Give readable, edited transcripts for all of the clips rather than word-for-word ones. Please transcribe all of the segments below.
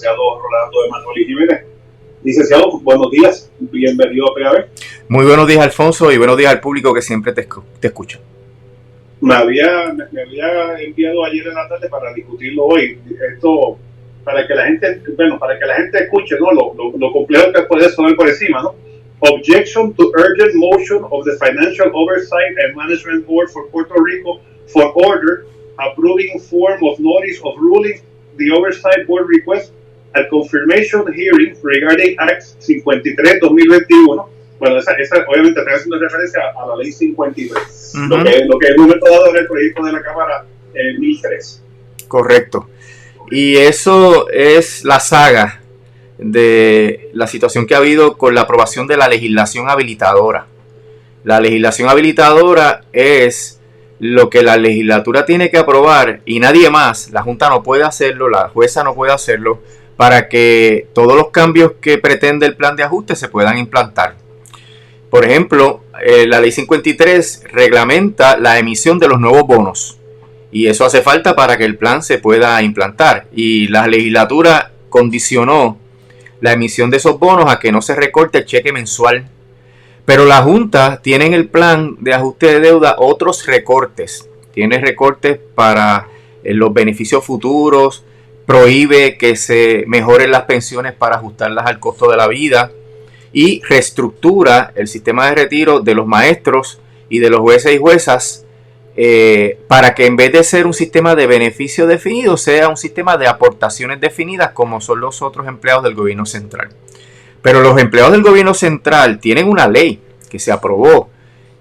licenciado Rolando Emanuel Jiménez. Licenciado, buenos días, bienvenido a PAB. Muy buenos días, Alfonso, y buenos días al público que siempre te escucha. Me había enviado ayer en la tarde para discutirlo hoy. Esto, para que la gente escuche, ¿no? Lo complejo que puede sonar por encima, ¿no? Objection to urgent motion of the Financial Oversight and Management Board for Puerto Rico for order approving form of notice of ruling the Oversight Board request a confirmation hearing regarding Act 53-2021. Bueno, esa obviamente está haciendo referencia a la ley 53, lo que en un momento dado era el proyecto de la Cámara 1003. Correcto. Y eso es la saga de la situación que ha habido con la aprobación de la legislación habilitadora. La legislación habilitadora es lo que la legislatura tiene que aprobar y nadie más, la Junta no puede hacerlo, la jueza no puede hacerlo, para que todos los cambios que pretende el plan de ajuste se puedan implantar. Por ejemplo, la ley 53 reglamenta la emisión de los nuevos bonos y eso hace falta para que el plan se pueda implantar, y la legislatura condicionó la emisión de esos bonos a que no se recorte el cheque mensual. Pero la Junta tiene en el plan de ajuste de deuda otros recortes. Tiene recortes para los beneficios futuros, prohíbe que se mejoren las pensiones para ajustarlas al costo de la vida y reestructura el sistema de retiro de los maestros y de los jueces y juezas para que en vez de ser un sistema de beneficio definido sea un sistema de aportaciones definidas como son los otros empleados del gobierno central. Pero los empleados del gobierno central tienen una ley que se aprobó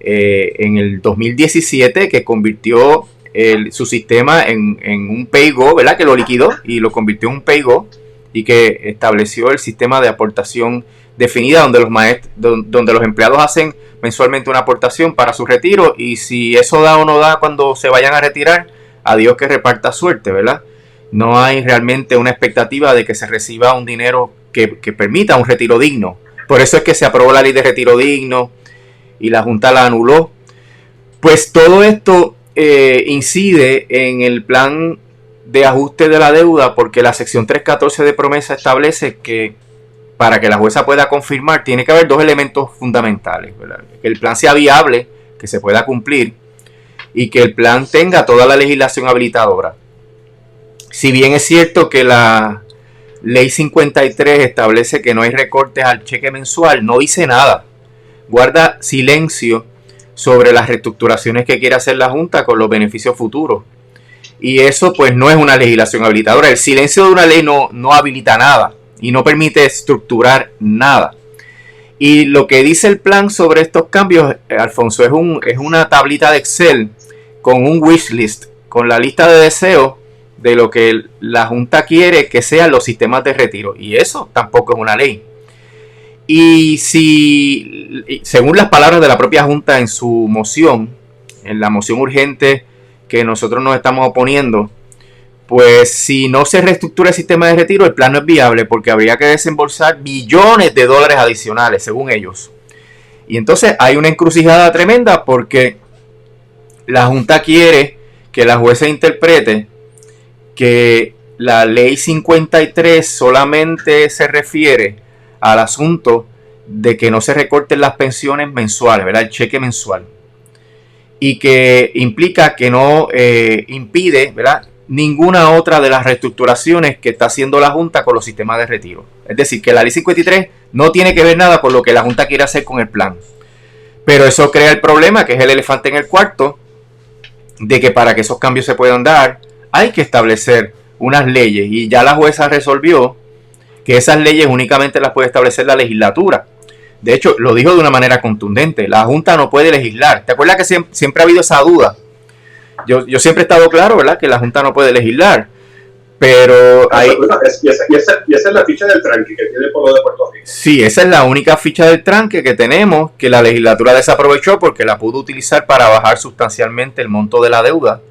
en el 2017 que convirtió su sistema en un pay-go, ¿verdad? Que lo liquidó y lo convirtió en un pay-go y que estableció el sistema de aportación definida donde los empleados hacen mensualmente una aportación para su retiro y si eso da o no da cuando se vayan a retirar, a Dios que reparta suerte, ¿verdad? No hay realmente una expectativa de que se reciba un dinero que permita un retiro digno. Por eso es que se aprobó la ley de retiro digno y la Junta la anuló. Pues todo esto incide en el plan de ajuste de la deuda porque la sección 314 de promesa establece que para que la jueza pueda confirmar tiene que haber dos elementos fundamentales, ¿verdad? Que el plan sea viable, que se pueda cumplir y que el plan tenga toda la legislación habilitadora. Si bien es cierto que la ley 53 establece que no hay recortes al cheque mensual, no dice nada. Guarda silencio sobre las reestructuraciones que quiere hacer la Junta con los beneficios futuros. Y eso pues no es una legislación habilitadora. El silencio de una ley no habilita nada y no permite estructurar nada. Y lo que dice el plan sobre estos cambios, Alfonso, es una tablita de Excel con un wish list, con la lista de deseos de lo que la Junta quiere que sean los sistemas de retiro. Y eso tampoco es una ley. Y si, según las palabras de la propia Junta en su moción, en la moción urgente que nosotros nos estamos oponiendo, pues si no se reestructura el sistema de retiro, el plan no es viable porque habría que desembolsar billones de dólares adicionales, según ellos. Y entonces hay una encrucijada tremenda porque la Junta quiere que la jueza interprete que la ley 53 solamente se refiere al asunto de que no se recorten las pensiones mensuales, ¿verdad? El cheque mensual. Y que implica que no impide, ¿verdad?, ninguna otra de las reestructuraciones que está haciendo la Junta con los sistemas de retiro. Es decir, que la ley 53 no tiene que ver nada con lo que la Junta quiere hacer con el plan. Pero eso crea el problema, que es el elefante en el cuarto, de que para que esos cambios se puedan dar, hay que establecer unas leyes. Y ya la jueza resolvió que esas leyes únicamente las puede establecer la legislatura. De hecho, lo dijo de una manera contundente. La Junta no puede legislar. ¿Te acuerdas que siempre ha habido esa duda? Yo siempre he estado claro, ¿verdad?, que la Junta no puede legislar. Pero hay... Y esa es la ficha del tranque que tiene el pueblo de Puerto Rico. Sí, esa es la única ficha del tranque que tenemos, que la legislatura desaprovechó porque la pudo utilizar para bajar sustancialmente el monto de la deuda,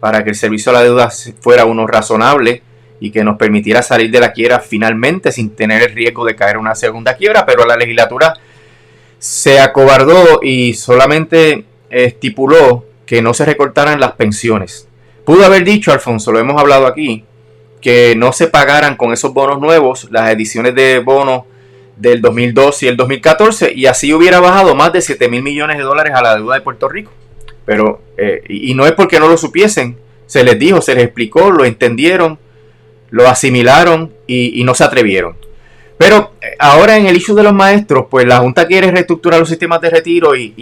para que el servicio a la deuda fuera uno razonable y que nos permitiera salir de la quiebra finalmente sin tener el riesgo de caer en una segunda quiebra. Pero la legislatura se acobardó y solamente estipuló que no se recortaran las pensiones. Pudo haber dicho, Alfonso, lo hemos hablado aquí, que no se pagaran con esos bonos nuevos las ediciones de bonos del 2012 y el 2014, y así hubiera bajado más de 7 mil millones de dólares a la deuda de Puerto Rico. Pero, y no es porque no lo supiesen, se les dijo, se les explicó, lo entendieron, lo asimilaron y no se atrevieron. Pero ahora en el issue de los maestros, pues la Junta quiere reestructurar los sistemas de retiro e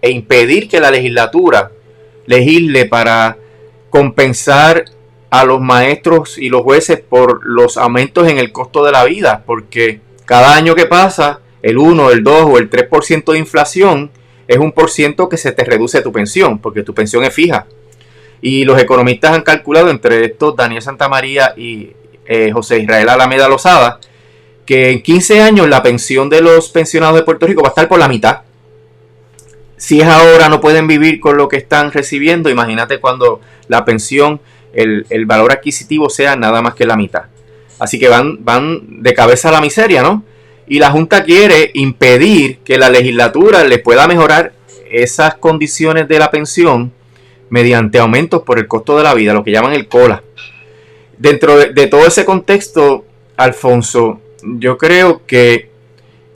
impedir que la legislatura legisle para compensar a los maestros y los jueces por los aumentos en el costo de la vida, porque cada año que pasa, el 1, el 2 o el 3% de inflación es 1% que se te reduce tu pensión, porque tu pensión es fija. Y los economistas han calculado, entre estos Daniel Santamaría y José Israel Alameda Lozada, que en 15 años la pensión de los pensionados de Puerto Rico va a estar por la mitad. Si es ahora no pueden vivir con lo que están recibiendo, imagínate cuando la pensión, el valor adquisitivo sea nada más que la mitad. Así que van de cabeza a la miseria, ¿no? Y la Junta quiere impedir que la legislatura le pueda mejorar esas condiciones de la pensión mediante aumentos por el costo de la vida, lo que llaman el COLA. Dentro de todo ese contexto, Alfonso, yo creo que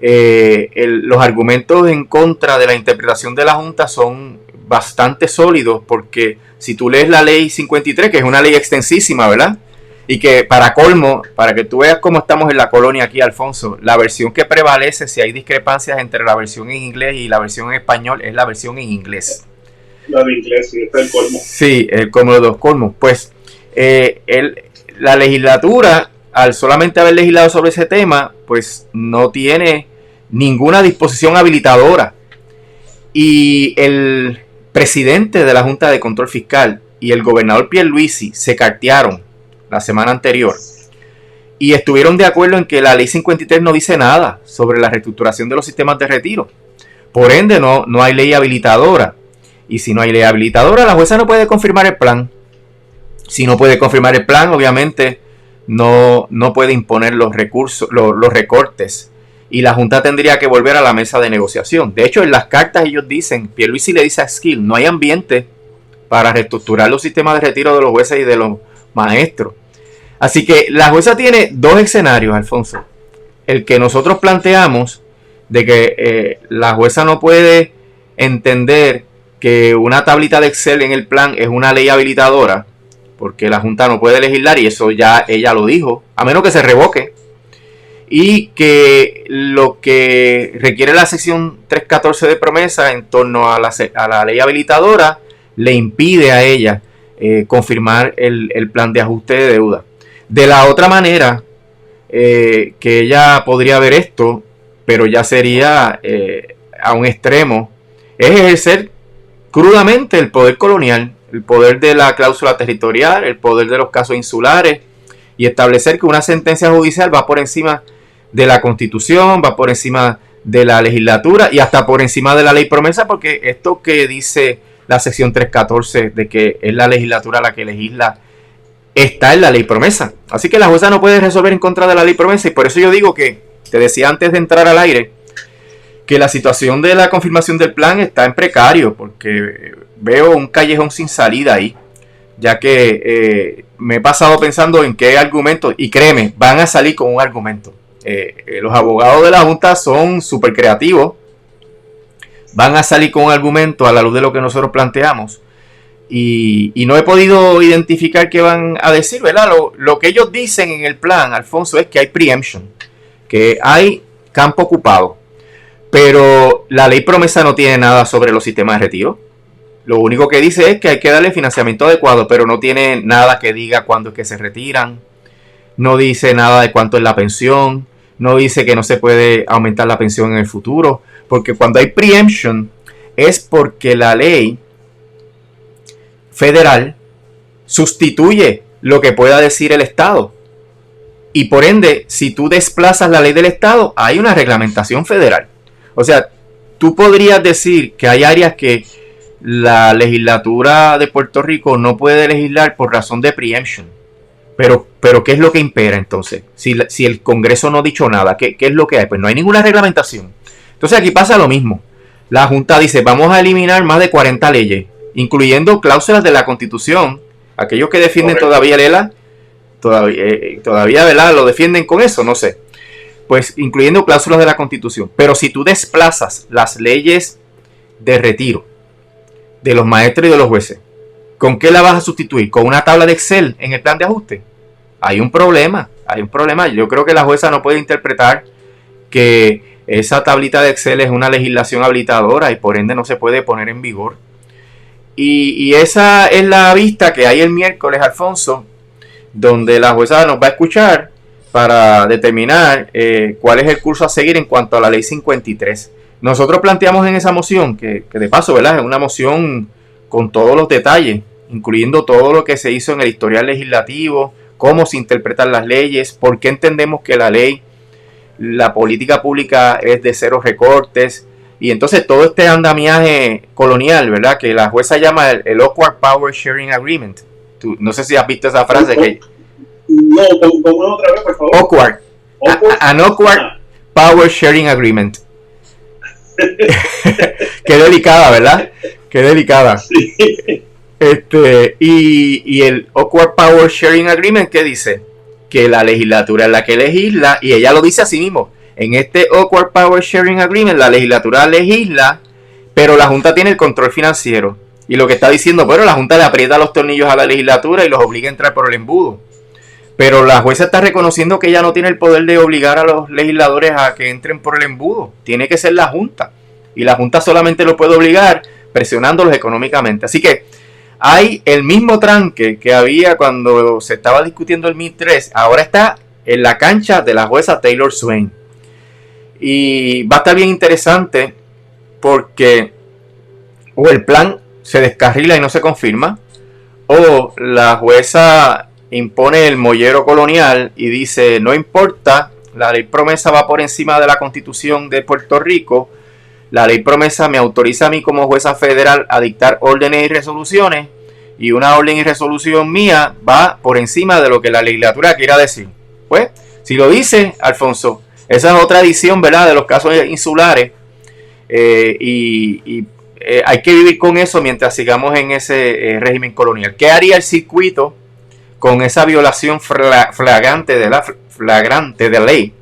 los argumentos en contra de la interpretación de la Junta son bastante sólidos, porque si tú lees la ley 53, que es una ley extensísima, ¿verdad? Y que para colmo, para que tú veas cómo estamos en la colonia aquí, Alfonso, la versión que prevalece, si hay discrepancias entre la versión en inglés y la versión en español, es la versión en inglés. La de inglés, sí, está el colmo. Sí, el colmo de los colmos. Pues la legislatura, al solamente haber legislado sobre ese tema, pues no tiene ninguna disposición habilitadora. Y el presidente de la Junta de Control Fiscal y el gobernador Pierluisi se cartearon la semana anterior y estuvieron de acuerdo en que la ley 53 no dice nada sobre la reestructuración de los sistemas de retiro. Por ende, no hay ley habilitadora. Y si no hay ley habilitadora, la jueza no puede confirmar el plan. Si no puede confirmar el plan, obviamente no puede imponer los recursos, los recortes. Y la Junta tendría que volver a la mesa de negociación. De hecho, en las cartas ellos dicen, Pierluisi le dice a Skill, no hay ambiente para reestructurar los sistemas de retiro de los jueces y de los maestros. Así que la jueza tiene dos escenarios, Alfonso. El que nosotros planteamos de que la jueza no puede entender que una tablita de Excel en el plan es una ley habilitadora, porque la Junta no puede legislar, y eso ya ella lo dijo, a menos que se revoque. Y que lo que requiere la sección 314 de promesa en torno a la ley habilitadora le impide a ella confirmar el plan de ajuste de deuda. De la otra manera, que ella podría ver esto, pero ya sería a un extremo, es ejercer crudamente el poder colonial, el poder de la cláusula territorial, el poder de los casos insulares, y establecer que una sentencia judicial va por encima de la Constitución, va por encima de la legislatura y hasta por encima de la ley promesa, porque esto que dice la sección 314 de que es la legislatura la que legisla, está en la ley promesa. Así que la jueza no puede resolver en contra de la ley promesa, y por eso yo digo que, te decía antes de entrar al aire, que la situación de la confirmación del plan está en precario, porque veo un callejón sin salida ahí, ya que me he pasado pensando en qué argumentos, y créeme, van a salir con un argumento. Los abogados de la Junta son súper creativos, van a salir con un argumento a la luz de lo que nosotros planteamos, y no he podido identificar qué van a decir, ¿verdad? Lo que ellos dicen en el plan, Alfonso, es que hay preemption, que hay campo ocupado, pero la ley promesa no tiene nada sobre los sistemas de retiro. Lo único que dice es que hay que darle financiamiento adecuado, pero no tiene nada que diga cuándo es que se retiran, no dice nada de cuánto es la pensión, no dice que no se puede aumentar la pensión en el futuro, porque cuando hay preemption es porque la ley federal sustituye lo que pueda decir el Estado. Y por ende, si tú desplazas la ley del Estado, hay una reglamentación federal. O sea, tú podrías decir que hay áreas que la legislatura de Puerto Rico no puede legislar por razón de preemption. Pero ¿qué es lo que impera entonces? Si el Congreso no ha dicho nada, ¿qué es lo que hay? Pues no hay ninguna reglamentación. Entonces aquí pasa lo mismo. La Junta dice, vamos a eliminar más de 40 leyes, incluyendo cláusulas de la Constitución. Aquellos que defienden todavía el ELA todavía, ¿verdad?, lo defienden con eso, no sé. Pues incluyendo cláusulas de la Constitución. Pero si tú desplazas las leyes de retiro de los maestros y de los jueces, ¿con qué la vas a sustituir? ¿Con una tabla de Excel en el plan de ajuste? Hay un problema. Yo creo que la jueza no puede interpretar que esa tablita de Excel es una legislación habilitadora y por ende no se puede poner en vigor. Y esa es la vista que hay el miércoles, Alfonso, donde la jueza nos va a escuchar para determinar cuál es el curso a seguir en cuanto a la ley 53. Nosotros planteamos en esa moción, que de paso, ¿verdad?, es una moción con todos los detalles, incluyendo todo lo que se hizo en el historial legislativo, cómo se interpretan las leyes, por qué entendemos que la política pública es de cero recortes, y entonces todo este andamiaje colonial, ¿verdad?, que la jueza llama el Awkward Power Sharing Agreement. No sé si has visto esa frase. No, ¿cómo otra vez, por favor? Awkward. An Awkward Power Sharing Agreement. Qué delicada, ¿verdad? Qué delicada. Sí. Y el Awkward Power Sharing Agreement, ¿qué dice? Que la legislatura es la que legisla, y ella lo dice así mismo. En este Awkward Power Sharing Agreement, la legislatura legisla, pero la Junta tiene el control financiero. Y lo que está diciendo, bueno, la Junta le aprieta los tornillos a la legislatura y los obliga a entrar por el embudo. Pero la jueza está reconociendo que ella no tiene el poder de obligar a los legisladores a que entren por el embudo. Tiene que ser la Junta. Y la Junta solamente lo puede obligar presionándolos económicamente. Así que hay el mismo tranque que había cuando se estaba discutiendo el MIT 3. Ahora está en la cancha de la jueza Taylor Swain. Y va a estar bien interesante porque o el plan se descarrila y no se confirma, o la jueza impone el mollero colonial y dice, no importa, la ley promesa va por encima de la Constitución de Puerto Rico, la ley promesa me autoriza a mí como jueza federal a dictar órdenes y resoluciones, y una orden y resolución mía va por encima de lo que la legislatura quiera decir. Pues, si lo dice, Alfonso, esa es otra edición, ¿verdad?, de los casos insulares, hay que vivir con eso mientras sigamos en ese régimen colonial. ¿Qué haría el circuito con esa violación flagrante de la ley?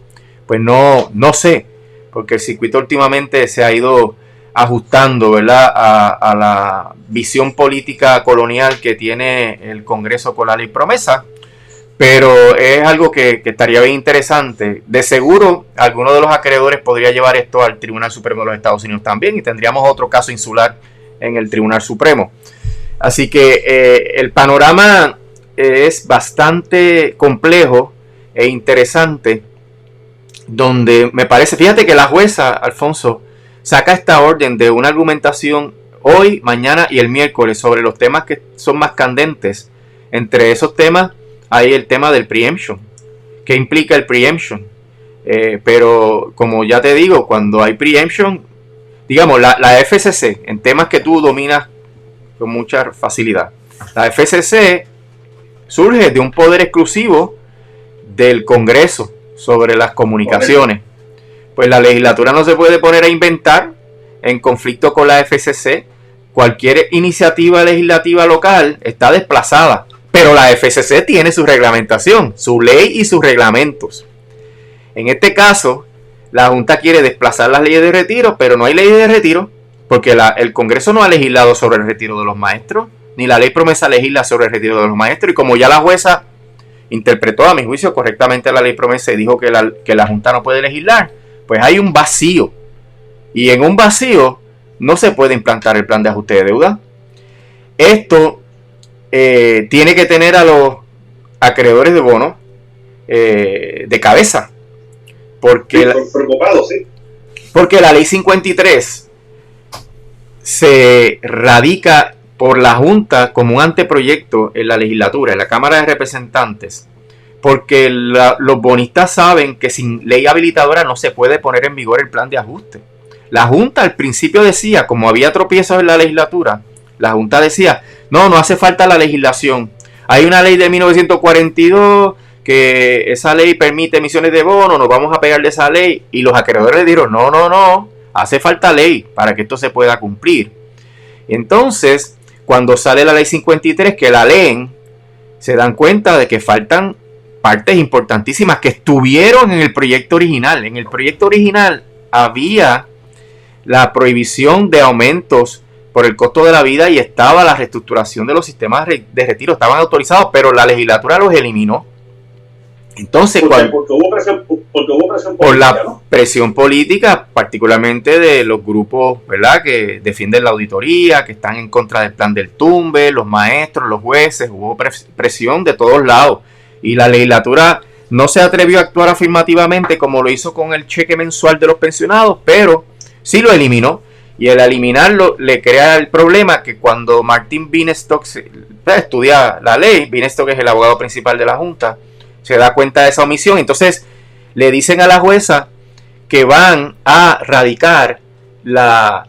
Pues no sé, porque el circuito últimamente se ha ido ajustando, ¿verdad?, a la visión política colonial que tiene el Congreso con la ley promesa, pero es algo que estaría bien interesante. De seguro, alguno de los acreedores podría llevar esto al Tribunal Supremo de los Estados Unidos también, y tendríamos otro caso insular en el Tribunal Supremo. Así que el panorama es bastante complejo e interesante, donde me parece, fíjate que la jueza, Alfonso, saca esta orden de una argumentación hoy, mañana y el miércoles sobre los temas que son más candentes. Entre esos temas hay el tema del preemption. ¿Qué implica el preemption? Pero como ya te digo, cuando hay preemption, digamos, la FCC, en temas que tú dominas con mucha facilidad, la FCC surge de un poder exclusivo del Congreso sobre las comunicaciones. Pues la legislatura no se puede poner a inventar en conflicto con la FCC. Cualquier iniciativa legislativa local está desplazada, pero la FCC tiene su reglamentación, su ley y sus reglamentos. En este caso, la Junta quiere desplazar las leyes de retiro, pero no hay ley de retiro, porque el Congreso no ha legislado sobre el retiro de los maestros, ni la ley promesa legisla sobre el retiro de los maestros, y como ya la jueza interpretó, a mi juicio, correctamente la ley promesa y dijo que la Junta no puede legislar, pues hay un vacío, y en un vacío no se puede implantar el plan de ajuste de deuda. Esto tiene que tener a los acreedores de bonos de cabeza, porque preocupado, sí. Porque la ley 53 se radica por la Junta como un anteproyecto en la legislatura, en la Cámara de Representantes, porque los bonistas saben que sin ley habilitadora no se puede poner en vigor el plan de ajuste. La Junta al principio decía, como había tropiezos en la legislatura, la Junta decía, no hace falta la legislación. Hay una ley de 1942 que esa ley permite emisiones de bonos, nos vamos a pegar de esa ley. Y los acreedores le dijeron, no, hace falta ley para que esto se pueda cumplir. Entonces, cuando sale la ley 53, que la leen, se dan cuenta de que faltan partes importantísimas que estuvieron en el proyecto original. En el proyecto original había la prohibición de aumentos por el costo de la vida y estaba la reestructuración de los sistemas de retiro, estaban autorizados, pero la legislatura los eliminó. Entonces, porque hubo presión política, por la, ¿no?, presión política, particularmente de los grupos, ¿verdad?, que defienden la auditoría, que están en contra del plan del tumbe, los maestros, los jueces, hubo presión de todos lados. Y la legislatura no se atrevió a actuar afirmativamente como lo hizo con el cheque mensual de los pensionados, pero sí lo eliminó. Y al eliminarlo le crea el problema que cuando Martin Bienstock estudia la ley, Bienstock es el abogado principal de la Junta, se da cuenta de esa omisión. Entonces le dicen a la jueza que van a radicar la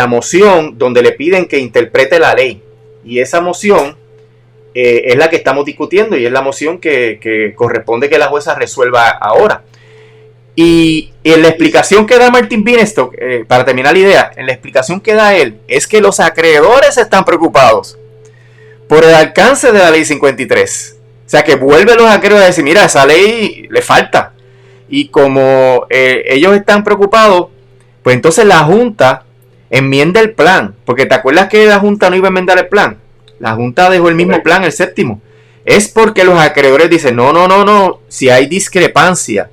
moción donde le piden que interprete la ley. Y esa moción es la que estamos discutiendo y es la moción que corresponde que la jueza resuelva ahora. Y en la explicación que da Martin Bienstock, para terminar la idea, en la explicación que da él, es que los acreedores están preocupados por el alcance de la ley 53. O sea, que vuelve los acreedores a decir, mira, esa ley le falta. Y como ellos están preocupados, pues entonces la Junta enmienda el plan. Porque ¿te acuerdas que la Junta no iba a enmendar el plan? La Junta dejó el mismo plan, el séptimo. Es porque los acreedores dicen, no, si hay discrepancia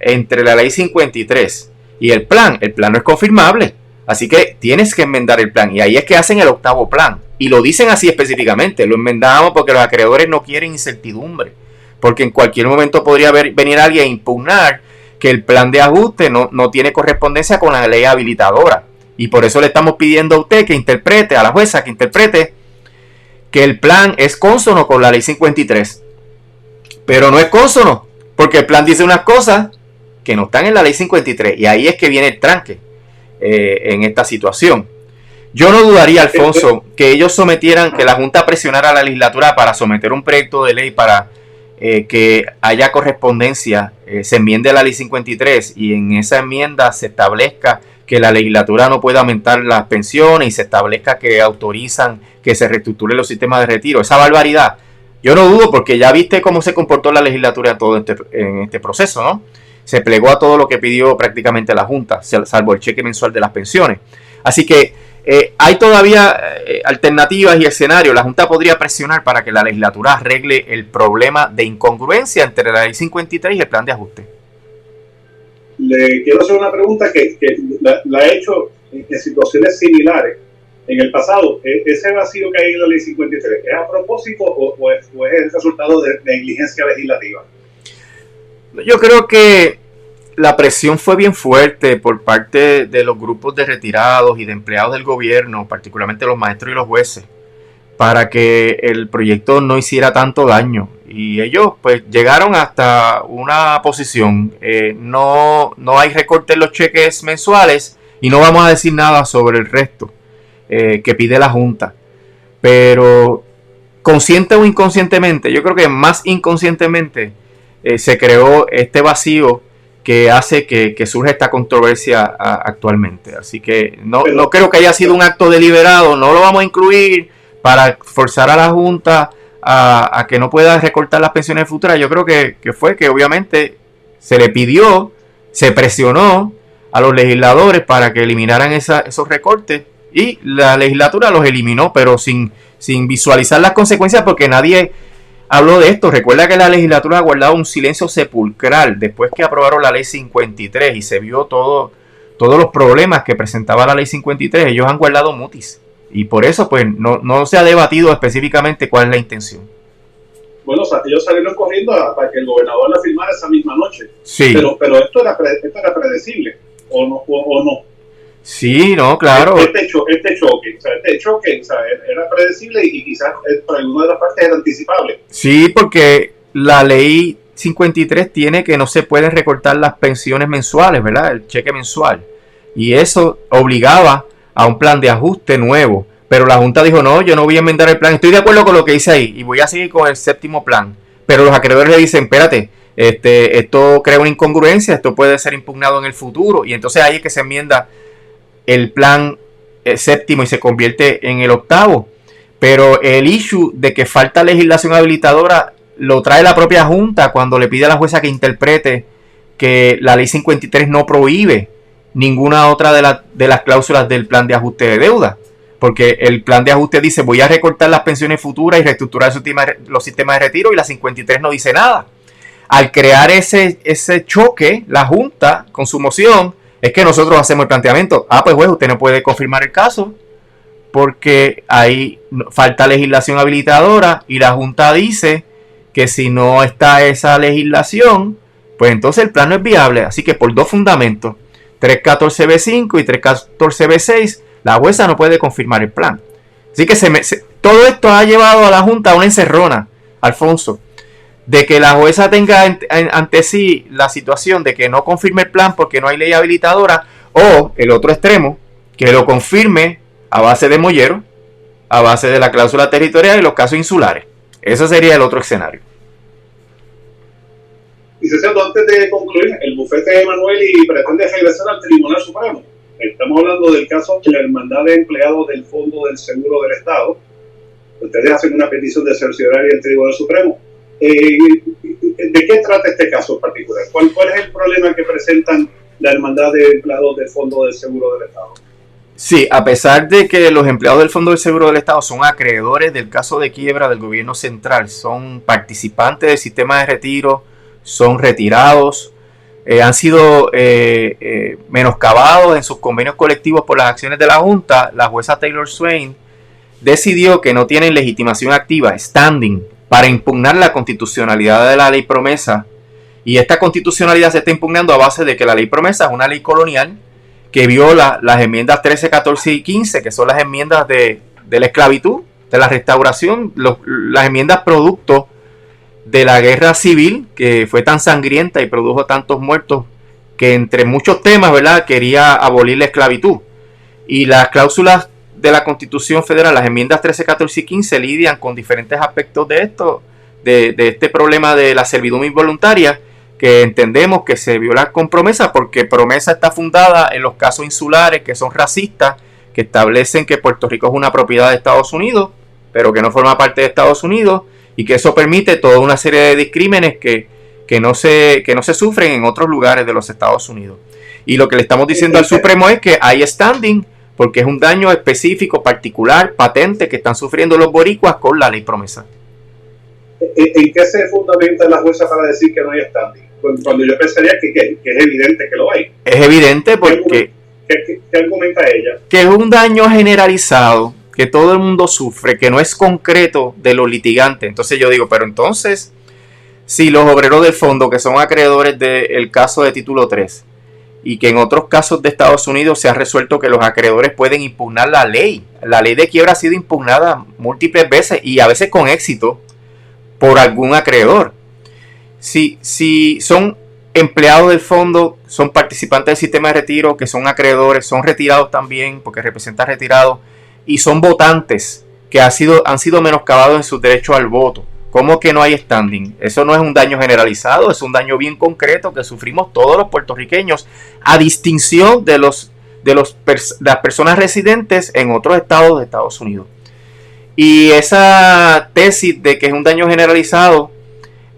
entre la ley 53 y el plan no es confirmable. Así que tienes que enmendar el plan. Y ahí es que hacen el octavo plan. Y lo dicen así específicamente. Lo enmendamos porque los acreedores no quieren incertidumbre. Porque en cualquier momento podría venir alguien a impugnar que el plan de ajuste no tiene correspondencia con la ley habilitadora. Y por eso le estamos pidiendo a usted que interprete, a la jueza que interprete que el plan es cónsono con la ley 53. Pero no es cónsono, porque el plan dice unas cosas que no están en la ley 53. Y ahí es que viene el tranque en esta situación. Yo no dudaría, Alfonso, que ellos sometieran, que la Junta presionara a la legislatura para someter un proyecto de ley para que haya correspondencia, se enmiende la ley 53 y en esa enmienda se establezca que la legislatura no puede aumentar las pensiones y se establezca que autorizan que se reestructuren los sistemas de retiro. Esa barbaridad, yo no dudo, porque ya viste cómo se comportó la legislatura en este proceso, ¿no? Se plegó a todo lo que pidió prácticamente la Junta, salvo el cheque mensual de las pensiones. Así que hay todavía alternativas y escenarios. La Junta podría presionar para que la legislatura arregle el problema de incongruencia entre la ley 53 y el plan de ajuste. Le quiero hacer una pregunta que la he hecho en situaciones similares en el pasado. ¿Ese vacío que hay en la ley 53 es a propósito o es el resultado de negligencia legislativa? Yo creo que la presión fue bien fuerte por parte de los grupos de retirados y de empleados del gobierno, particularmente los maestros y los jueces, para que el proyecto no hiciera tanto daño. Y ellos pues llegaron hasta una posición, no hay recorte en los cheques mensuales y no vamos a decir nada sobre el resto que pide la Junta. Pero consciente o inconscientemente, yo creo que más inconscientemente se creó este vacío que hace que surja esta controversia actualmente. Así que no creo que haya sido un acto deliberado, no lo vamos a incluir para forzar a la Junta a que no pueda recortar las pensiones futuras. Yo creo que fue que obviamente se le pidió, se presionó a los legisladores para que eliminaran esos recortes y la legislatura los eliminó, pero sin visualizar las consecuencias, porque nadie habló de esto. Recuerda que la legislatura ha guardado un silencio sepulcral después que aprobaron la ley 53 y se vio todos los problemas que presentaba la ley 53. Ellos han guardado mutis y por eso pues no se ha debatido específicamente cuál es la intención. Bueno, ellos salieron corriendo para que el gobernador la firmara esa misma noche. Sí. Pero esto era predecible, ¿o no? Sí, no, claro. Este choque, era predecible y quizás para alguna de las partes era anticipable. Sí, porque la ley 53 tiene que no se pueden recortar las pensiones mensuales, ¿verdad? El cheque mensual. Y eso obligaba a un plan de ajuste nuevo. Pero la Junta dijo, no, yo no voy a enmendar el plan. Estoy de acuerdo con lo que dice ahí y voy a seguir con el séptimo plan. Pero los acreedores le dicen, espérate, esto crea una incongruencia, esto puede ser impugnado en el futuro. Y entonces ahí es que se enmienda el plan séptimo y se convierte en el octavo. Pero el issue de que falta legislación habilitadora lo trae la propia Junta cuando le pide a la jueza que interprete que la ley 53 no prohíbe ninguna otra de las cláusulas del plan de ajuste de deuda. Porque el plan de ajuste dice voy a recortar las pensiones futuras y reestructurar los sistemas de retiro, y la 53 no dice nada. Al crear ese choque, la Junta, con su moción, es que nosotros hacemos el planteamiento. Pues juez, usted no puede confirmar el caso porque ahí falta legislación habilitadora, y la Junta dice que si no está esa legislación, pues entonces el plan no es viable. Así que por dos fundamentos, 314B5 y 314B6, la jueza no puede confirmar el plan. Así que todo esto ha llevado a la Junta a una encerrona, Alfonso, de que la jueza tenga ante sí la situación de que no confirme el plan porque no hay ley habilitadora, o el otro extremo, que lo confirme a base de mollero, a base de la cláusula territorial y los casos insulares. Ese sería el otro escenario. Licenciado, antes de concluir, el bufete de Emanueli pretende regresar al Tribunal Supremo. Estamos hablando del caso de la Hermandad de Empleados del Fondo del Seguro del Estado. Ustedes hacen una petición de cercioraria en el Tribunal Supremo. ¿De qué trata este caso en particular? ¿Cuál es el problema que presentan la Hermandad de Empleados del Fondo del Seguro del Estado? Sí, a pesar de que los empleados del Fondo del Seguro del Estado son acreedores del caso de quiebra del gobierno central, son participantes del sistema de retiro, son retirados, han sido menoscabados en sus convenios colectivos por las acciones de la Junta, la jueza Taylor Swain decidió que no tienen legitimación activa, standing, para impugnar la constitucionalidad de la ley promesa. Y esta constitucionalidad se está impugnando a base de que la ley promesa es una ley colonial que viola las enmiendas 13, 14 y 15, que son las enmiendas de la esclavitud, de la restauración, las enmiendas producto de la guerra civil, que fue tan sangrienta y produjo tantos muertos, que entre muchos temas, ¿verdad?, quería abolir la esclavitud. Y las cláusulas de la Constitución Federal, las enmiendas 13, 14 y 15, lidian con diferentes aspectos de esto, de este problema de la servidumbre involuntaria, que entendemos que se viola con promesa, porque promesa está fundada en los casos insulares que son racistas, que establecen que Puerto Rico es una propiedad de Estados Unidos, pero que no forma parte de Estados Unidos, y que eso permite toda una serie de discrímenes que no se sufren en otros lugares de los Estados Unidos. Y lo que le estamos diciendo al Supremo es que hay standing, porque es un daño específico, particular, patente, que están sufriendo los boricuas con la ley promesa. ¿En qué se fundamenta la jueza para decir que no hay standing? Cuando yo pensaría que es evidente que lo hay. Es evidente porque... ¿Qué argumenta ella? Que es un daño generalizado, que todo el mundo sufre, que no es concreto de los litigantes. Entonces yo digo, pero entonces, si los obreros del fondo, que son acreedores del caso de título 3, y que en otros casos de Estados Unidos se ha resuelto que los acreedores pueden impugnar la ley de quiebra ha sido impugnada múltiples veces y a veces con éxito por algún acreedor. Si son empleados del fondo, son participantes del sistema de retiro, que son acreedores, son retirados también, porque representan retirados, y son votantes que han sido menoscabados en sus derechos al voto. ¿Cómo que no hay standing? Eso no es un daño generalizado, es un daño bien concreto que sufrimos todos los puertorriqueños, a distinción de las personas residentes en otros estados de Estados Unidos. Y esa tesis de que es un daño generalizado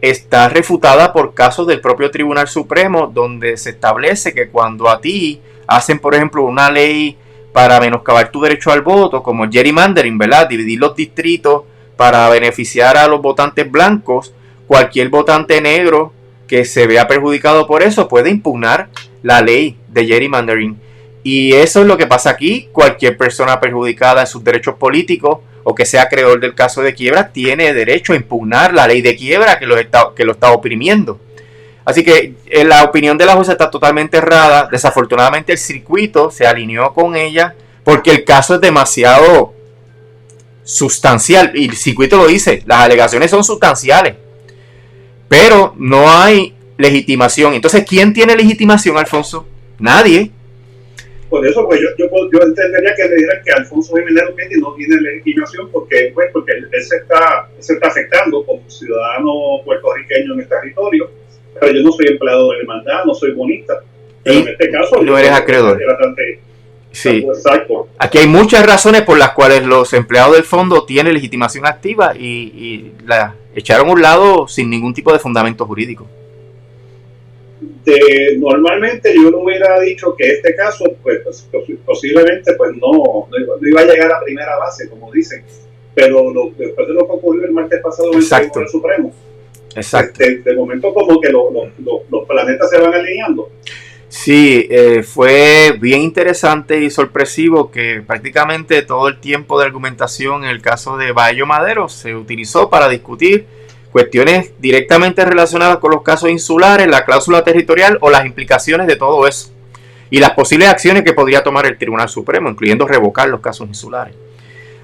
está refutada por casos del propio Tribunal Supremo, donde se establece que cuando a ti hacen, por ejemplo, una ley para menoscabar tu derecho al voto, como el gerrymandering, ¿verdad?, dividir los distritos para beneficiar a los votantes blancos, cualquier votante negro que se vea perjudicado por eso puede impugnar la ley de gerrymandering. Y eso es lo que pasa aquí. Cualquier persona perjudicada en sus derechos políticos o que sea acreedor del caso de quiebra tiene derecho a impugnar la ley de quiebra que lo está oprimiendo. Así que la opinión de la jueza está totalmente errada. Desafortunadamente el circuito se alineó con ella porque el caso es demasiado sustancial, y el circuito lo dice, las alegaciones son sustanciales, pero no hay legitimación. Entonces, ¿quién tiene legitimación, Alfonso? Nadie. Por eso, pues yo entendería que le dijeran que Alfonso Jiménez Ormendi no tiene legitimación porque él se está afectando como ciudadano puertorriqueño en el territorio, pero yo no soy empleado de la hermandad, no soy bonista, pero en este caso no eres acreedor. Sí. Exacto. Aquí hay muchas razones por las cuales los empleados del fondo tienen legitimación activa y echaron a un lado sin ningún tipo de fundamento jurídico. Normalmente yo no hubiera dicho que este caso pues posiblemente pues no iba a llegar a primera base, como dicen, pero después de lo que ocurrió el martes pasado en el Tribunal Supremo, exacto, de momento como que los planetas se van alineando. Sí, fue bien interesante y sorpresivo que prácticamente todo el tiempo de argumentación en el caso de Bayo Madero se utilizó para discutir cuestiones directamente relacionadas con los casos insulares, la cláusula territorial o las implicaciones de todo eso y las posibles acciones que podría tomar el Tribunal Supremo, incluyendo revocar los casos insulares.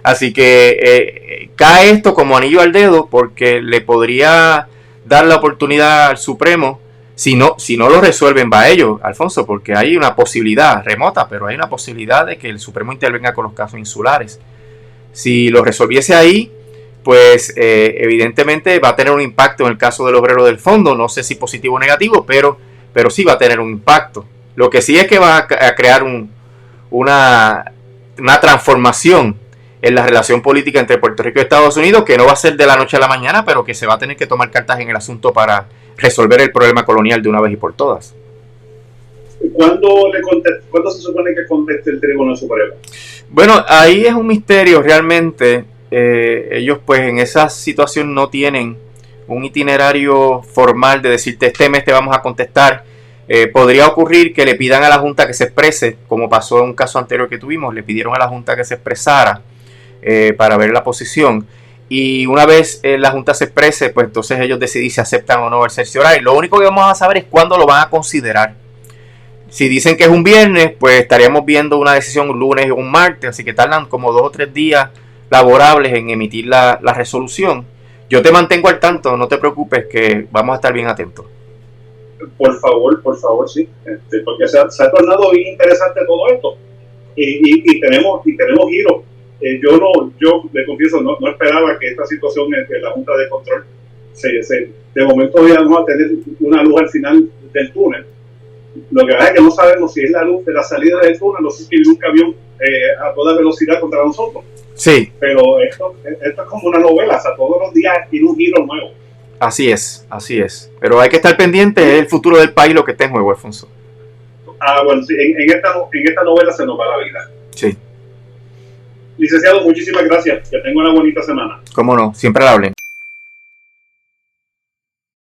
Así que cae esto como anillo al dedo porque le podría dar la oportunidad al Supremo, si no lo resuelven Baello, Alfonso, porque hay una posibilidad remota, pero hay una posibilidad de que el Supremo intervenga con los casos insulares. Si lo resolviese ahí, pues evidentemente va a tener un impacto en el caso del obrero del fondo, no sé si positivo o negativo, pero sí va a tener un impacto. Lo que sí es que va a crear una transformación en la relación política entre Puerto Rico y Estados Unidos, que no va a ser de la noche a la mañana, pero que se va a tener que tomar cartas en el asunto para resolver el problema colonial de una vez y por todas. ¿Cuándo se supone que conteste el Tribunal Supremo? Bueno, ahí es un misterio realmente. Ellos pues en esa situación no tienen un itinerario formal de decirte este mes te vamos a contestar. Podría ocurrir que le pidan a la Junta que se exprese, como pasó en un caso anterior que tuvimos, le pidieron a la Junta que se expresara para ver la posición, y una vez la Junta se exprese, pues entonces ellos deciden si aceptan o no el cerciorario. Lo único que vamos a saber es cuándo lo van a considerar. Si dicen que es un viernes, pues estaríamos viendo una decisión un lunes o un martes, así que tardan como 2 o 3 días laborables en emitir la resolución. Yo te mantengo al tanto, no te preocupes, que vamos a estar bien atentos. Por favor, sí, porque se ha tornado bien interesante todo esto y tenemos giros. Yo le confieso, no esperaba que esta situación en la Junta de Control de momento íbamos a tener una luz al final del túnel. Lo que pasa es que no sabemos si es la luz de la salida del túnel o si viene un camión a toda velocidad contra nosotros. Sí. Pero esto es como una novela, o sea, todos los días tiene un giro nuevo. Así es. Pero hay que estar pendiente, es el futuro del país lo que está en juego, Alfonso. Bueno, sí, en esta novela se nos va la vida. Sí. Licenciado, muchísimas gracias. Que tenga una bonita semana. Cómo no, siempre la hablen.